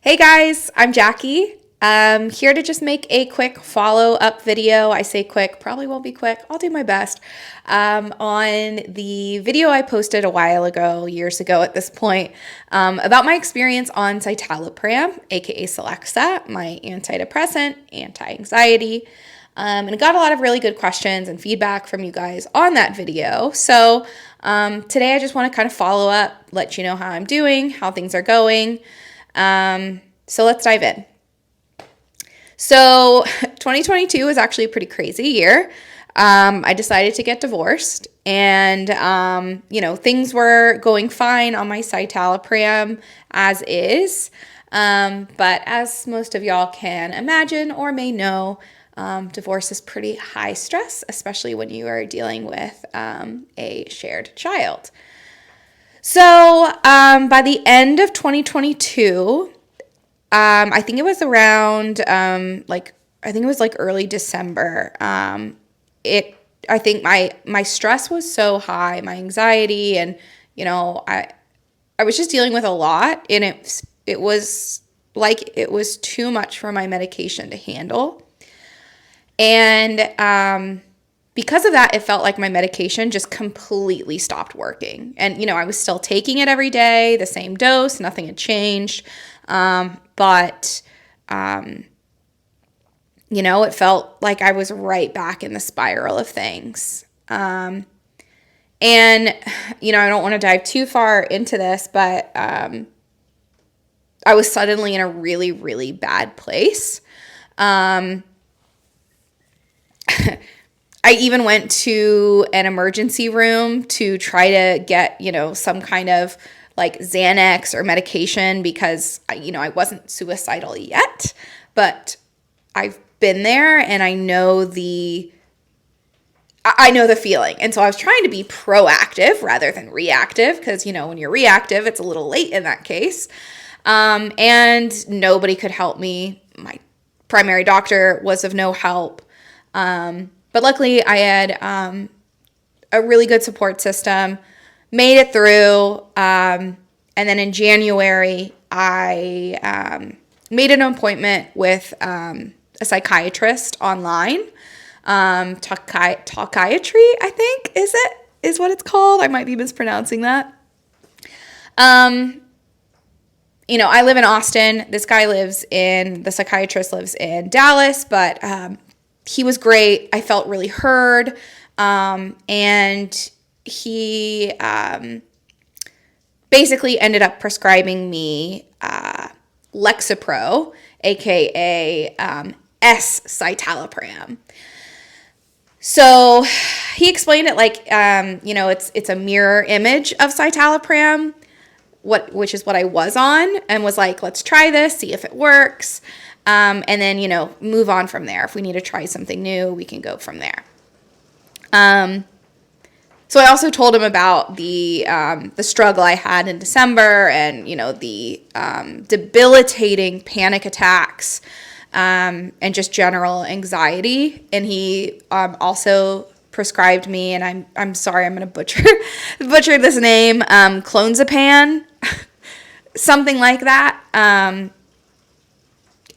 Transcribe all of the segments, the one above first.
Hey guys, I'm Jackie. I'm here to just make a quick follow-up video. I say quick, probably won't be quick. I'll do my best. On the video I posted a while ago, years ago at this point, about my experience on citalopram, aka Celexa, my antidepressant, anti-anxiety. And I got a lot of really good questions and feedback from you guys on that video. So today I just want to kind of follow up, let you know how I'm doing, how things are going. So let's dive in. So 2022 was actually a pretty crazy year. I decided to get divorced and, things were going fine on my citalopram as is. But as most of y'all can imagine or may know, divorce is pretty high stress, especially when you are dealing with a shared child. So by the end of 2022, I think it was around early December. I think my stress was so high, my anxiety, and I was just dealing with a lot, and it was too much for my medication to handle. And because of that, it felt like my medication just completely stopped working. And, I was still taking it every day, the same dose, nothing had changed. But it felt like I was right back in the spiral of things. And, I don't want to dive too far into this, but I was suddenly in a really, really bad place. I even went to an emergency room to try to get, some kind of like Xanax or medication because, I wasn't suicidal yet, but I've been there and I know the feeling. And so I was trying to be proactive rather than reactive because, when you're reactive, it's a little late in that case. And nobody could help me. My primary doctor was of no help. But luckily I had a really good support system, made it through. And then in January, I made an appointment with a psychiatrist online. Talkiatry, I think, is what it's called. I might be mispronouncing that. I live in Austin. The psychiatrist lives in Dallas, but he was great. I felt really heard. And he basically ended up prescribing me Lexapro, aka Escitalopram. So he explained it like, it's a mirror image of citalopram, which is what I was on, and was like, let's try this, see if it works. And then, move on from there. If we need to try something new, we can go from there. So I also told him about the struggle I had in December and, the debilitating panic attacks and just general anxiety. And he also prescribed me, and I'm sorry, I'm going to butcher this name, clonazepam, something like that.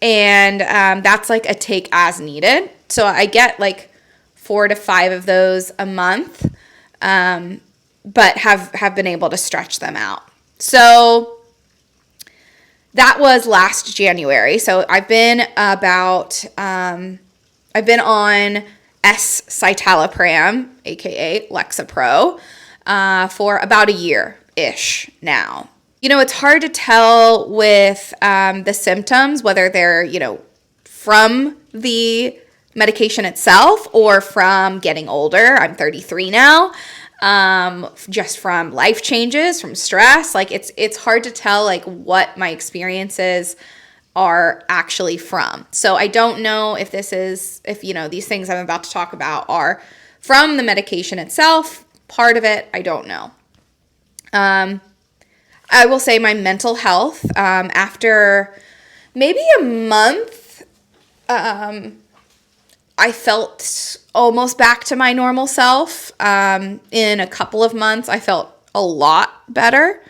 And that's like a take as needed. So I get like 4 to 5 of those a month, but have been able to stretch them out. So that was last January. So I've been on Escitalopram, aka Lexapro, for about a year-ish now. It's hard to tell with the symptoms, whether they're, from the medication itself or from getting older. I'm 33 now. Just from life changes, from stress. Like it's hard to tell like what my experiences are actually from. So I don't know if these things I'm about to talk about are from the medication itself. Part of it, I don't know. I will say my mental health, after maybe a month, I felt almost back to my normal self. In a couple of months, I felt a lot better.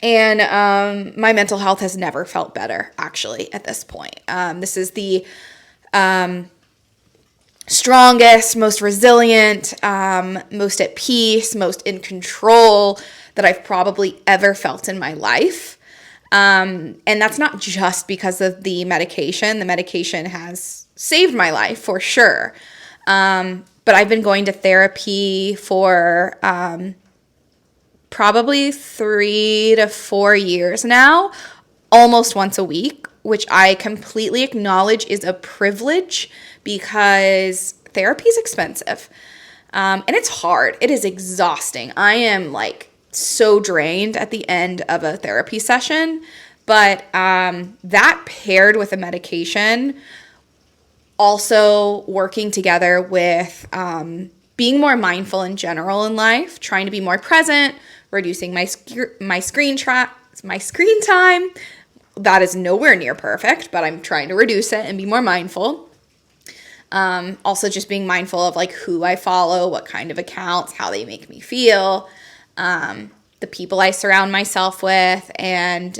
And my mental health has never felt better, actually, at this point. This is the strongest, most resilient, most at peace, most in control that I've probably ever felt in my life. And that's not just because of the medication. The medication has saved my life for sure. But I've been going to therapy for probably 3 to 4 years now, almost once a week, which I completely acknowledge is a privilege because therapy is expensive. And it's hard. It is exhausting. I am like so drained at the end of a therapy session, but that paired with a medication, also working together with being more mindful in general in life, trying to be more present, reducing my screen time. That is nowhere near perfect, but I'm trying to reduce it and be more mindful. Also just being mindful of like who I follow, what kind of accounts, how they make me feel, the people I surround myself with, and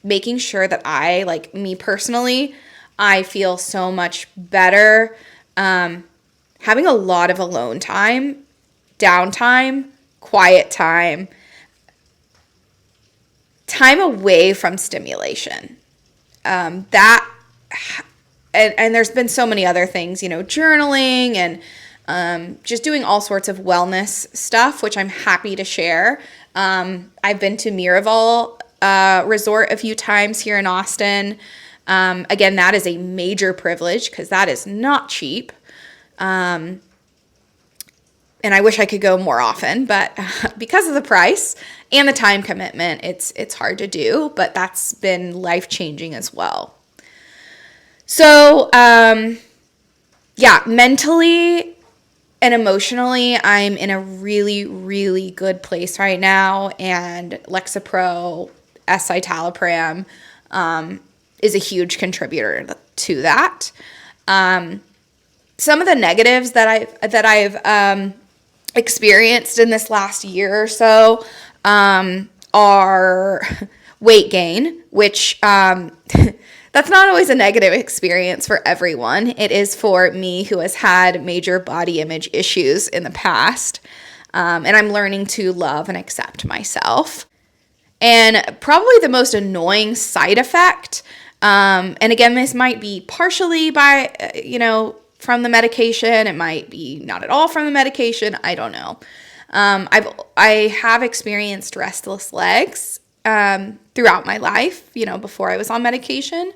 making sure that I, like me personally, I feel so much better having a lot of alone time, downtime, quiet time away from stimulation. And there's been so many other things, journaling and just doing all sorts of wellness stuff, which I'm happy to share. I've been to Miraval Resort a few times here in Austin. Again, that is a major privilege because that is not cheap. And I wish I could go more often, but because of the price and the time commitment, it's hard to do, but that's been life-changing as well. So, mentally and emotionally, I'm in a really, really good place right now, and Lexapro, Escitalopram, is a huge contributor to that. Some of the negatives that I've experienced in this last year or so are weight gain, which that's not always a negative experience for everyone. It is for me, who has had major body image issues in the past, and I'm learning to love and accept myself. And probably the most annoying side effect, and again, this might be partially by, from the medication. It might be not at all from the medication. I don't know. I have experienced restless legs throughout my life, before I was on medication.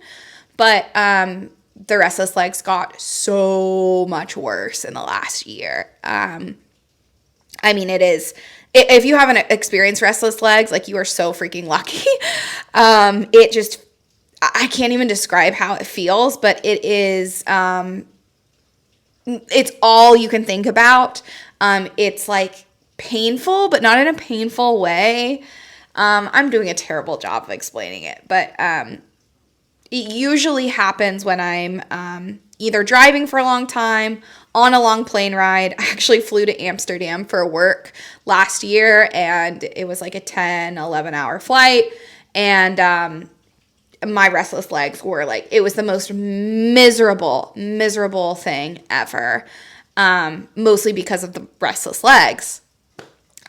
But the restless legs got so much worse in the last year. It is, if you haven't experienced restless legs, like, you are so freaking lucky. I can't even describe how it feels, but it is, it's all you can think about. It's like painful, but not in a painful way. I'm doing a terrible job of explaining it, but it usually happens when I'm either driving for a long time, on a long plane ride. I actually flew to Amsterdam for work last year, and it was like a 10, 11-hour flight, and my restless legs were like, it was the most miserable thing ever, mostly because of the restless legs.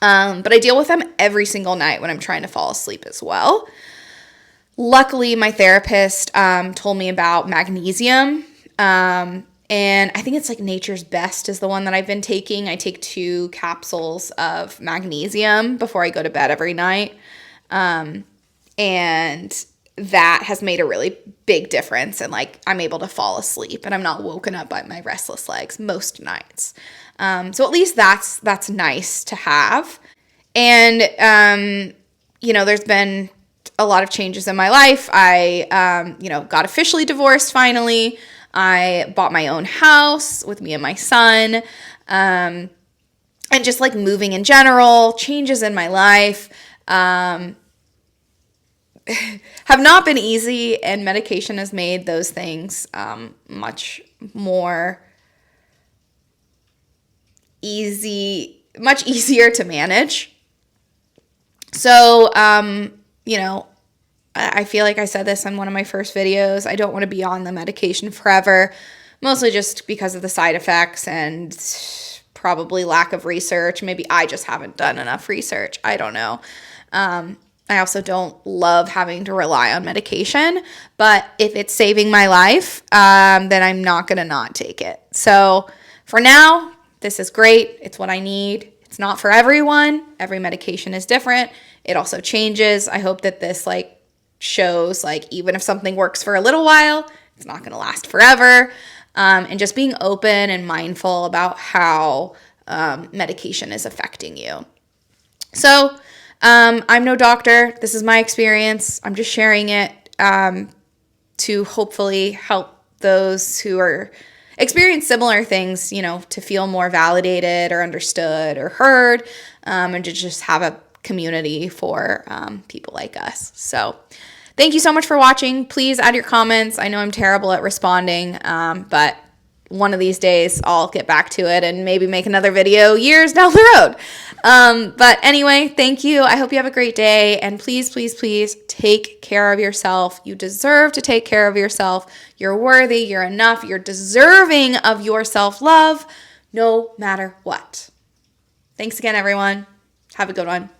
But I deal with them every single night when I'm trying to fall asleep as well. Luckily, my therapist told me about magnesium, and I think it's like Nature's Best is the one that I've been taking. I take 2 capsules of magnesium before I go to bed every night, and that has made a really big difference, and like, I'm able to fall asleep and I'm not woken up by my restless legs most nights. So at least that's nice to have. And there's been a lot of changes in my life. I got officially divorced finally. I bought my own house with me and my son. And just like moving in general, changes in my life have not been easy, and medication has made those things much easier to manage. So I feel like I said this in one of my first videos. I don't want to be on the medication forever, mostly just because of the side effects and probably lack of research. Maybe I just haven't done enough research. I don't know. I also don't love having to rely on medication, but if it's saving my life, then I'm not going to not take it. So for now, this is great. It's what I need. It's not for everyone. Every medication is different. It also changes. I hope that this shows even if something works for a little while, it's not going to last forever. And just being open and mindful about how medication is affecting you. So I'm no doctor. This is my experience. I'm just sharing it to hopefully help those who are experience similar things, to feel more validated or understood or heard, and to just have a community for people like us. So thank you so much for watching. Please add your comments. I know I'm terrible at responding, but one of these days I'll get back to it and maybe make another video years down the road. But anyway, thank you. I hope you have a great day. And please, please, please take care of yourself. You deserve to take care of yourself. You're worthy. You're enough. You're deserving of your self-love no matter what. Thanks again, everyone. Have a good one.